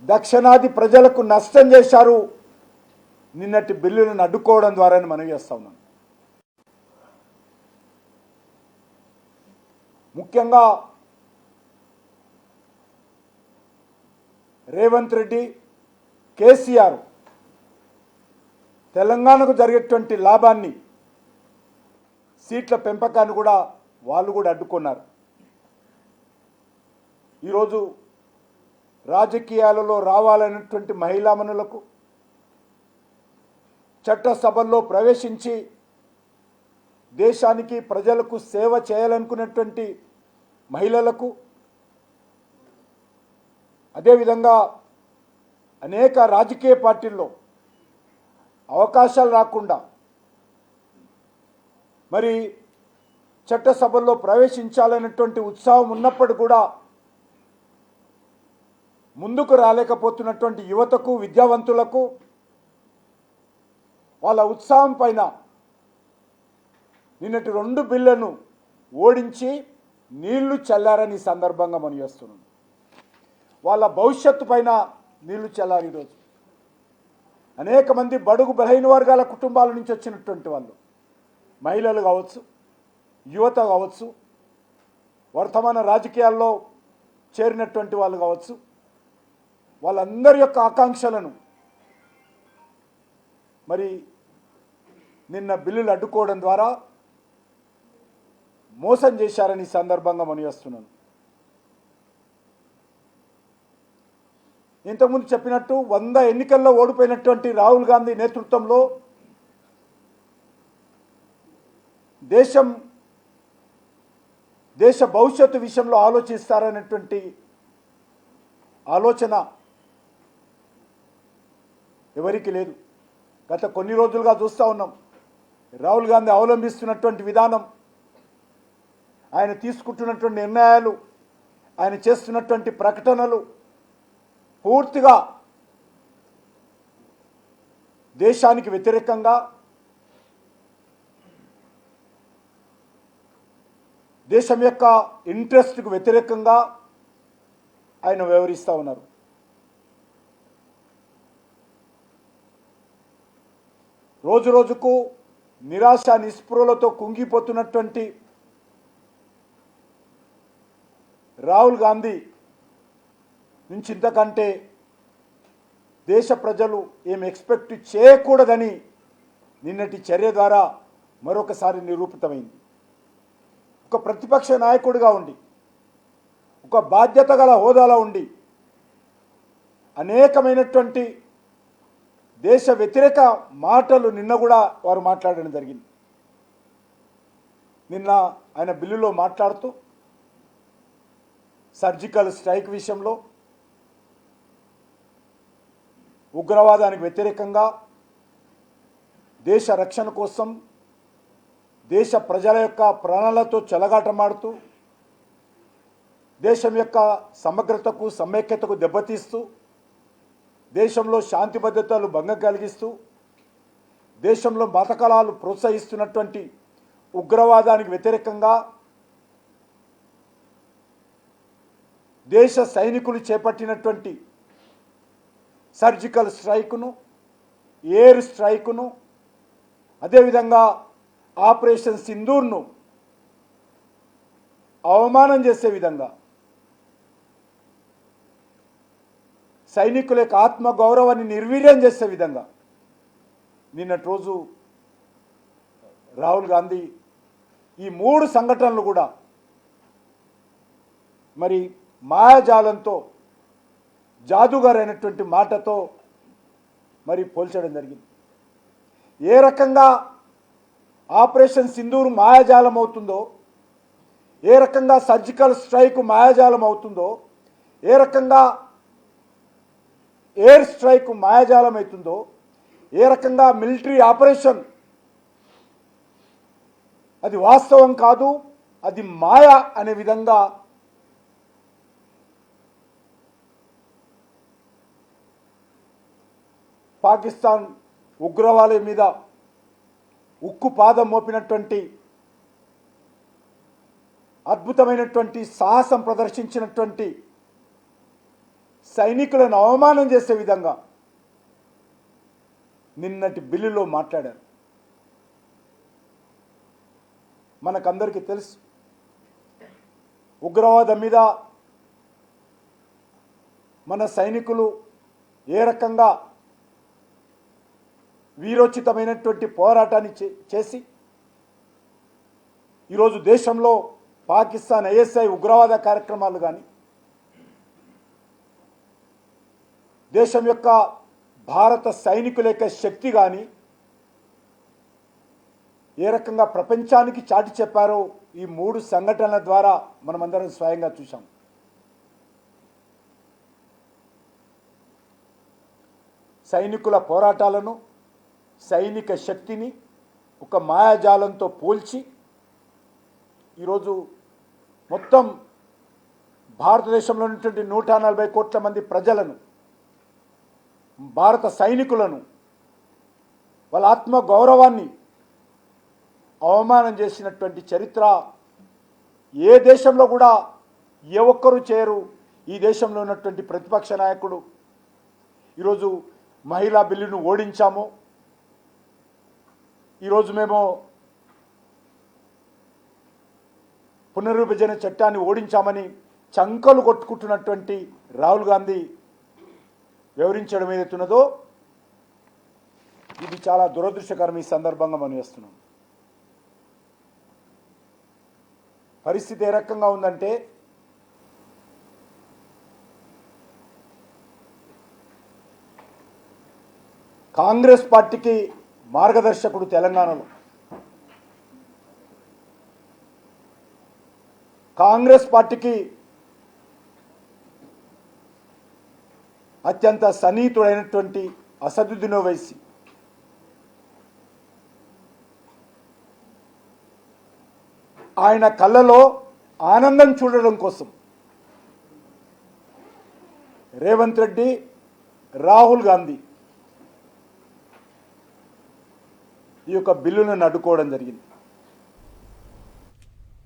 దక్షిణాది ప్రజలకు నష్టం చేశారు నిన్నటి బిల్లులను అడ్డుకోవడం ద్వారా మనం చేస్తా ఉన్నాం. ముఖ్యంగా రేవంత్ రెడ్డి, కేసీఆర్ తెలంగాణకు జరిగేటువంటి లాభాన్ని, సీట్ల పెంపకాన్ని కూడా వాళ్ళు కూడా అడ్డుకున్నారు. ఈరోజు రాజకీయాలలో రావాలనేటువంటి మహిళామణులకు, చట్టసభల్లో ప్రవేశించి దేశానికి ప్రజలకు సేవ చేయాలనుకున్నటువంటి మహిళలకు, అదేవిధంగా అనేక రాజకీయ పార్టీల్లో అవకాశాలు రాకుండా మరి చట్టసభల్లో ప్రవేశించాలనేటువంటి ఉత్సాహం ఉన్నప్పుడు కూడా ముందుకు రాలేకపోతున్నటువంటి యువతకు, విద్యావంతులకు వాళ్ళ ఉత్సాహం పైన నిన్నటి 2 బిల్లులను ఓడించి నీళ్లు చల్లారని సందర్భంగా మనం చేస్తున్నాం. వాళ్ళ భవిష్యత్తు పైన నీళ్లు చల్లారు. ఈరోజు అనేక మంది బడుగు బలహీన వర్గాల కుటుంబాల నుంచి వచ్చినటువంటి వాళ్ళు, మహిళలు కావచ్చు, యువత కావచ్చు, వర్తమాన రాజకీయాల్లో చేరినటువంటి వాళ్ళు కావచ్చు, వాళ్ళందరి యొక్క ఆకాంక్షలను మరి నిన్న బిల్లులు అడ్డుకోవడం ద్వారా మోసం చేశారని సందర్భంగా మనం చేస్తున్నాను. ఇంతకుముందు చెప్పినట్టు 100 ఎన్నికల్లో ఓడిపోయినటువంటి రాహుల్ గాంధీ నేతృత్వంలో దేశ భవిష్యత్తు విషయంలో ఆలోచిస్తారనేటువంటి ఆలోచన ఎవరికి లేదు. గత కొన్ని రోజులుగా చూస్తూ ఉన్నాం. రాహుల్ గాంధీ అవలంబిస్తున్నటువంటి విధానం, ఆయన తీసుకుంటున్నటువంటి నిర్ణయాలు, ఆయన చేస్తున్నటువంటి ప్రకటనలు పూర్తిగా దేశానికి వ్యతిరేకంగా, దేశం యొక్క ఇంట్రెస్ట్కు వ్యతిరేకంగా ఆయన వ్యవహరిస్తూ ఉన్నారు. రోజు రోజుకు నిరాశ నిస్పృహలతో కుంగిపోతున్నటువంటి రాహుల్ గాంధీ నుంచి ఇంతకంటే దేశ ప్రజలు ఏం ఎక్స్పెక్ట్ చేయకూడదని నిన్నటి చర్య ద్వారా మరొకసారి నిరూపితమైంది. ఒక ప్రతిపక్ష నాయకుడిగా ఉండి, ఒక బాధ్యత గల హోదాలో ఉండి అనేకమైనటువంటి దేశ వ్యతిరేక మాటలు నిన్న కూడా వారు మాట్లాడడం జరిగింది. నిన్న ఆయన బిల్లులో మాట్లాడుతూ సర్జికల్ స్ట్రైక్ విషయంలో, ఉగ్రవాదానికి వ్యతిరేకంగా, దేశ రక్షణ కోసం దేశ ప్రజల యొక్క ప్రాణాలతో చెలగాటమాడుతూ, దేశం యొక్క సమగ్రతకు, సమైక్యతకు దెబ్బతీస్తూ, దేశంలో శాంతి భద్రతలు భంగం కలిగిస్తూ, దేశంలో మతకళాలు ప్రోత్సహిస్తున్నటువంటి ఉగ్రవాదానికి వ్యతిరేకంగా దేశ సైనికులు చేపట్టినటువంటి సర్జికల్ స్ట్రైకును, ఎయిర్ స్ట్రైకును, అదేవిధంగా ఆపరేషన్ సింధూర్ను అవమానం చేసే విధంగా, సైనికుల యొక్క ఆత్మగౌరవాన్ని నిర్వీర్యం చేసే విధంగా నిన్నటి రోజు రాహుల్ గాంధీ ఈ 3 సంఘటనలు కూడా మరి మాయాజాలంతో, జాదుగారైనటువంటి మాటతో మరి పోల్చడం జరిగింది. ఏ రకంగా ఆపరేషన్ సింధూర్ మాయాజాలం అవుతుందో, ఏ రకంగా సర్జికల్ స్ట్రైక్ మాయాజాలం అవుతుందో, ఏ రకంగా ఎయిర్ స్ట్రైక్ మాయాజాలం అవుతుందో, ఏ రకంగా మిలిటరీ ఆపరేషన్ అది వాస్తవం కాదు, అది మాయ అనే విధంగా పాకిస్తాన్ ఉగ్రవాదుల మీద ఉక్కు పాదం మోపినటువంటి, అద్భుతమైనటువంటి సాహసం ప్రదర్శించినటువంటి సైనికులను అవమానం చేసే విధంగా నిన్నటి బిల్లులో మాట్లాడారు. మనకందరికీ తెలుసు ఉగ్రవాదం మీద మన సైనికులు ఏ రకంగా వీరోచితమైనటువంటి పోరాటాన్ని చేసి ఈరోజు దేశంలో పాకిస్తాన్ ఐఎస్ఐ ఉగ్రవాద కార్యక్రమాలు కానీ దేశం యొక్క భారత సైనికుల యొక్క శక్తి కానీ ఏ రకంగా ప్రపంచానికి చాటి చెప్పారో ఈ 3 సంఘటనల ద్వారా మనమందరం స్వయంగా చూసాం. సైనికుల పోరాటాలను సైనిక శక్తిని ఒక మాయాజాలంతో పోల్చి ఈరోజు మొత్తం భారతదేశంలో ఉన్నటువంటి 140 కోట్ల మంది ప్రజలను భారత సైనికులను వాళ్ళ ఆత్మ గౌరవాన్ని అవమానం చేసినటువంటి చరిత్ర ఏ దేశంలో కూడా ఏ ఒక్కరూ చేయరు. ఈ దేశంలో ఉన్నటువంటి ప్రతిపక్ష నాయకుడు ఈరోజు మహిళా బిల్లును ఓడించాము, ఈరోజు మేము పునర్విభజన చట్టాన్ని ఓడించామని చంకలు కొట్టుకుంటున్నటువంటి రాహుల్ గాంధీ వివరించడం ఏదైతున్నదో ఇది చాలా దురదృష్టకరం. ఈ సందర్భంగా మనం చేస్తున్నాం. పరిస్థితి ఏ రకంగా ఉందంటే కాంగ్రెస్ పార్టీకి మార్గదర్శకుడు తెలంగాణలో కాంగ్రెస్ పార్టీకి అత్యంత సన్నిహితుడైనటువంటి అసదుద్దీన్ ఓవైసీ ఆయన కళ్ళలో ఆనందం చూడడం కోసం రేవంత్ రెడ్డి, రాహుల్ గాంధీ ఈ యొక్క బిల్లులను అడ్డుకోవడం జరిగింది.